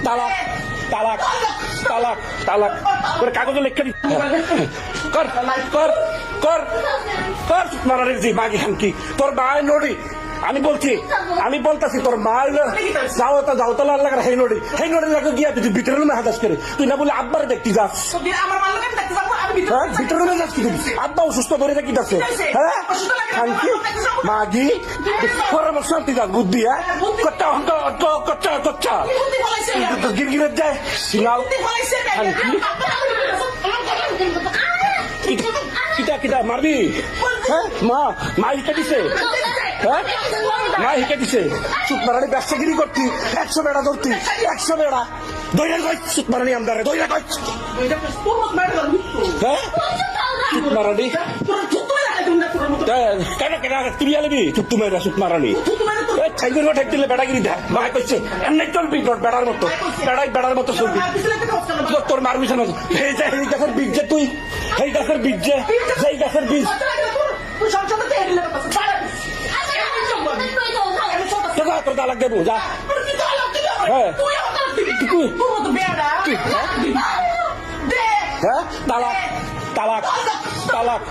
তালাক তালাক তালাক তালাক করে কাগজে লেখা দিচ্ছি কর কর কর কর মারারে জি মাগি খানকি তোর মায়ের নড়ি আমি বলতাছি তোর মা যাও তাহলে আল্লাহ হেই নড়ি লাগে গিয়া তুই ভিতরে রুমে হাজাস করে তুই না বলে আব্বারে দেখতে যাস হ্যাঁ ভিতরে রুমে যাস কি আব্বা অসুস্থ ধরে দেখি যাচ্ছে হ্যাঁ খানকি মাগি পরামর্শ তুই যাস বুদ্ধি হ্যাঁ কচ্চা কচ্চা কচ্চা গিরগিরে যায় সিঙ্গাল খানকি কিটা কিটা মারবি হ্যাঁ মা হিকা দিছে হ্যাঁ মা হিকা দিছে চুপ মারানি ব্যবসাগিরি করতি 100 বেড়া ধরতি 100 বেড়া দইরা কই চুপ মারানি আমদারে দইরা কই হ্যাঁ চুপ মারানি কেন কেন তুই আলবি চুপ তুমি চুপ মারানি ঠাইগুলো ঠেক দিলে বেড়াগিরি দেয় মা কইছে এমনি চলবি বেড়ার মতো বেড়ার মতো চলবি তোর মারবি না এই গাছের বীজ যে তুই এই গাছের বীজ যে যেই গাছের বীজ তোর তালাক দেবো যা হ্যাঁ তালাক তালাক তালাক